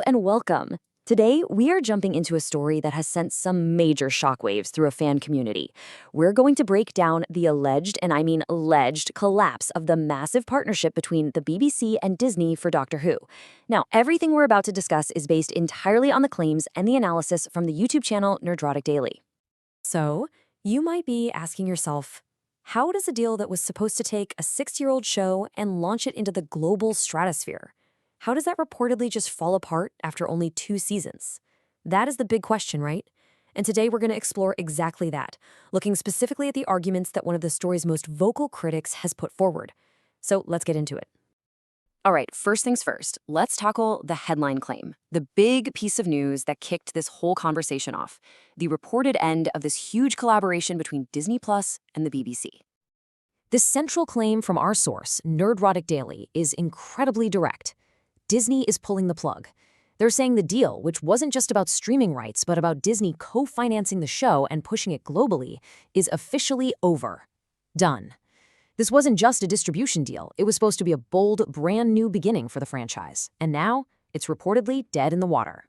and welcome. Today, we are jumping into a story that has sent some major shockwaves through a fan community. We're going to break down the alleged, and I mean alleged, collapse of the massive partnership between the BBC and Disney for Doctor Who. Now, everything we're about to discuss is based entirely on the claims and the analysis from the YouTube channel Nerdrotic Daily. So, you might be asking yourself, how does a deal that was supposed to take a 6-year-old show and launch it into the global stratosphere? How does that reportedly just fall apart after only 2 seasons? That is the big question, right? And today we're going to explore exactly that, looking specifically at the arguments that one of the story's most vocal critics has put forward. So let's get into it. All right, first things first, let's tackle the headline claim, the big piece of news that kicked this whole conversation off, the reported end of this huge collaboration between Disney Plus and the BBC. This central claim from our source, Nerdrotic Daily, is incredibly direct. Disney is pulling the plug. They're saying the deal, which wasn't just about streaming rights, but about Disney co-financing the show and pushing it globally, is officially over. Done. This wasn't just a distribution deal. It was supposed to be a bold, brand new beginning for the franchise. And now, it's reportedly dead in the water.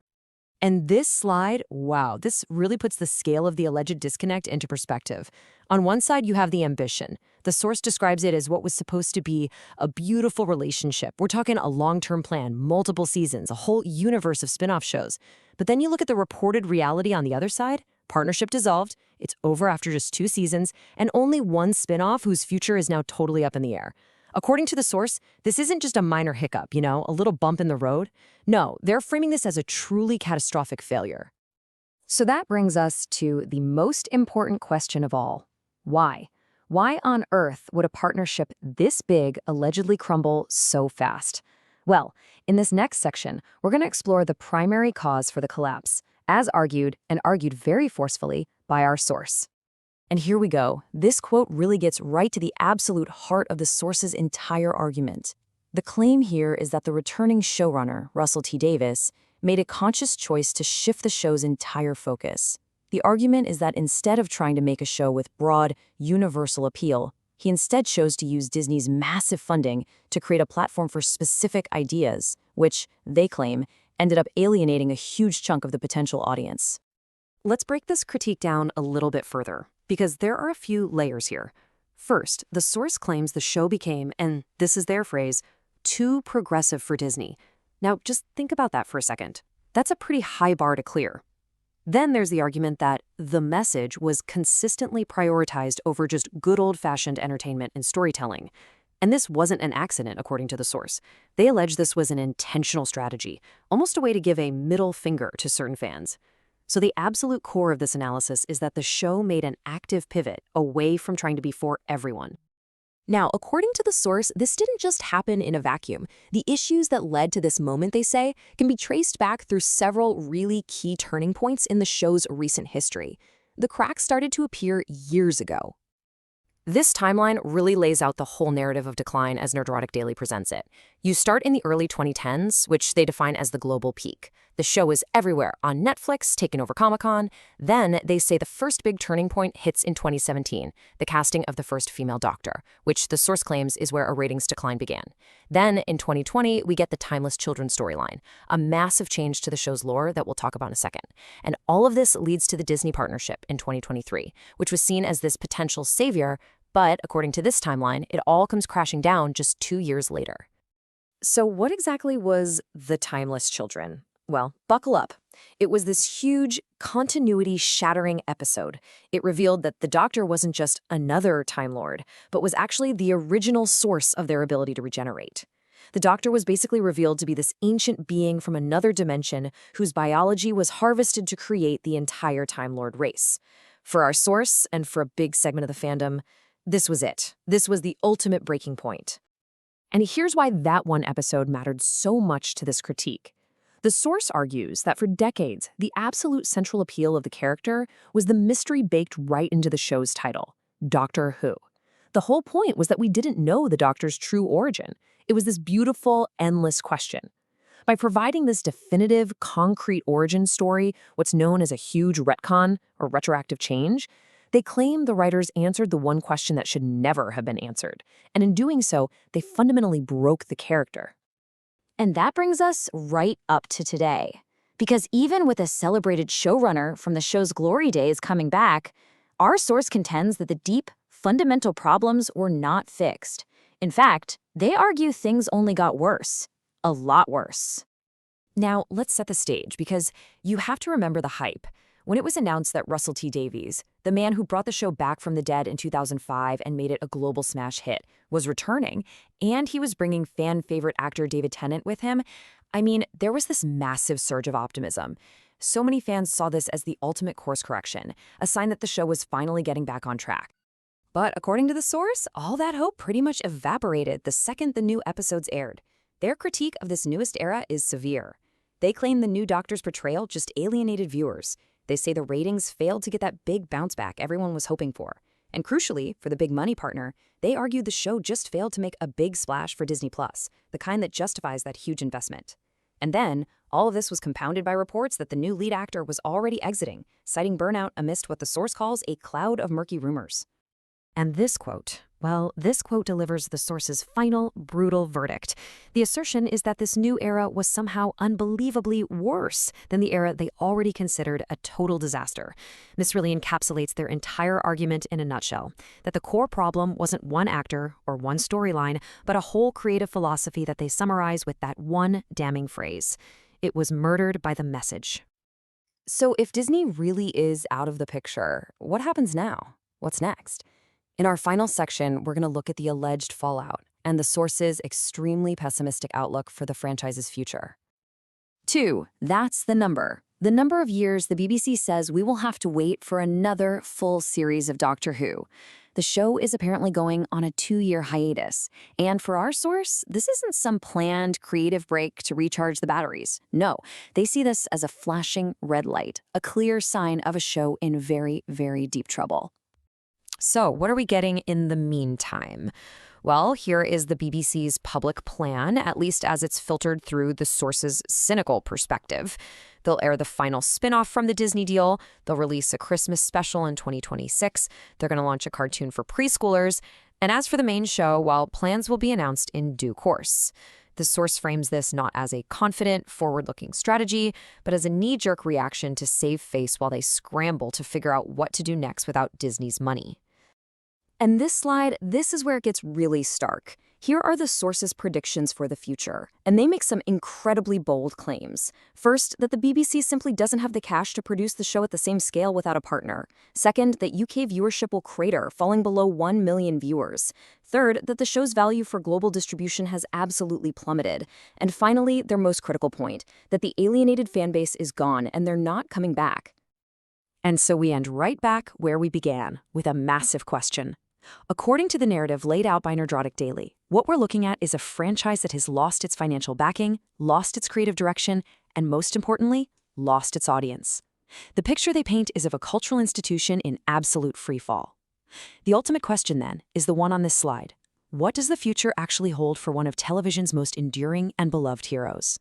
And this slide, wow, this really puts the scale of the alleged disconnect into perspective. On one side, you have the ambition. The source describes it as what was supposed to be a beautiful relationship. We're talking a long-term plan, multiple seasons, a whole universe of spin-off shows. But then you look at the reported reality on the other side, partnership dissolved, it's over after just 2 seasons, and only one spin-off whose future is now totally up in the air. According to the source, this isn't just a minor hiccup, a little bump in the road. No, they're framing this as a truly catastrophic failure. So that brings us to the most important question of all. Why? Why on earth would a partnership this big allegedly crumble so fast? Well, in this next section, we're going to explore the primary cause for the collapse, as argued, and argued very forcefully, by our source. And here we go. This quote really gets right to the absolute heart of the source's entire argument. The claim here is that the returning showrunner, Russell T. Davies, made a conscious choice to shift the show's entire focus. The argument is that instead of trying to make a show with broad, universal appeal, he instead chose to use Disney's massive funding to create a platform for specific ideas, which, they claim, ended up alienating a huge chunk of the potential audience. Let's break this critique down a little bit further, because there are a few layers here. First, the source claims the show became, and this is their phrase, too progressive for Disney. Now, just think about that for a second. That's a pretty high bar to clear. Then there's the argument that the message was consistently prioritized over just good old-fashioned entertainment and storytelling. And this wasn't an accident, according to the source. They allege this was an intentional strategy, almost a way to give a middle finger to certain fans. So the absolute core of this analysis is that the show made an active pivot away from trying to be for everyone. Now, according to the source, this didn't just happen in a vacuum. The issues that led to this moment, they say, can be traced back through several really key turning points in the show's recent history. The cracks started to appear years ago. This timeline really lays out the whole narrative of decline as Nerdrotic Daily presents it. You start in the early 2010s, which they define as the global peak. The show is everywhere, on Netflix, taking over Comic-Con. Then they say the first big turning point hits in 2017, the casting of the first female Doctor, which the source claims is where a ratings decline began. Then in 2020, we get the timeless children's storyline, a massive change to the show's lore that we'll talk about in a second. And all of this leads to the Disney partnership in 2023, which was seen as this potential savior. But according to this timeline, it all comes crashing down just 2 years later. So what exactly was the Timeless Children? Well, buckle up. It was this huge, continuity-shattering episode. It revealed that the Doctor wasn't just another Time Lord, but was actually the original source of their ability to regenerate. The Doctor was basically revealed to be this ancient being from another dimension whose biology was harvested to create the entire Time Lord race. For our source, and for a big segment of the fandom, this was it. This was the ultimate breaking point. And here's why that one episode mattered so much to this critique. The source argues that for decades, the absolute central appeal of the character was the mystery baked right into the show's title, Doctor Who. The whole point was that we didn't know the Doctor's true origin. It was this beautiful, endless question. By providing this definitive, concrete origin story, what's known as a huge retcon or retroactive change, they claim the writers answered the one question that should never have been answered, and in doing so, they fundamentally broke the character. And that brings us right up to today. Because even with a celebrated showrunner from the show's glory days coming back, our source contends that the deep, fundamental problems were not fixed. In fact, they argue things only got worse. A lot worse. Now, let's set the stage, because you have to remember the hype. When it was announced that Russell T Davies, the man who brought the show back from the dead in 2005 and made it a global smash hit, was returning, and he was bringing fan-favorite actor David Tennant with him, there was this massive surge of optimism. So many fans saw this as the ultimate course correction, a sign that the show was finally getting back on track. But according to the source, all that hope pretty much evaporated the second the new episodes aired. Their critique of this newest era is severe. They claim the new Doctor's portrayal just alienated viewers. They say the ratings failed to get that big bounce back everyone was hoping for. And crucially, for the big money partner, they argued the show just failed to make a big splash for Disney+, the kind that justifies that huge investment. And then, all of this was compounded by reports that the new lead actor was already exiting, citing burnout amidst what the source calls a cloud of murky rumors. And this quote delivers the source's final, brutal verdict. The assertion is that this new era was somehow unbelievably worse than the era they already considered a total disaster. This really encapsulates their entire argument in a nutshell, that the core problem wasn't one actor or one storyline, but a whole creative philosophy that they summarize with that one damning phrase. It was murdered by the message. So if Disney really is out of the picture, what happens now? What's next? In our final section, we're going to look at the alleged fallout and the source's extremely pessimistic outlook for the franchise's future. 2, that's the number. The number of years the BBC says we will have to wait for another full series of Doctor Who. The show is apparently going on a 2-year hiatus. And for our source, this isn't some planned creative break to recharge the batteries. No, they see this as a flashing red light, a clear sign of a show in very, very deep trouble. So, what are we getting in the meantime? Well, here is the BBC's public plan, at least as it's filtered through the source's cynical perspective. They'll air the final spin-off from the Disney deal, they'll release a Christmas special in 2026, they're going to launch a cartoon for preschoolers, and as for the main show, well, plans will be announced in due course. The source frames this not as a confident, forward-looking strategy, but as a knee-jerk reaction to save face while they scramble to figure out what to do next without Disney's money. And this slide, this is where it gets really stark. Here are the source's predictions for the future, and they make some incredibly bold claims. First, that the BBC simply doesn't have the cash to produce the show at the same scale without a partner. Second, that UK viewership will crater, falling below 1 million viewers. Third, that the show's value for global distribution has absolutely plummeted. And finally, their most critical point, that the alienated fanbase is gone and they're not coming back. And so we end right back where we began, with a massive question. According to the narrative laid out by Nerdrotic Daily, what we're looking at is a franchise that has lost its financial backing, lost its creative direction, and most importantly, lost its audience. The picture they paint is of a cultural institution in absolute freefall. The ultimate question, then, is the one on this slide. What does the future actually hold for one of television's most enduring and beloved heroes?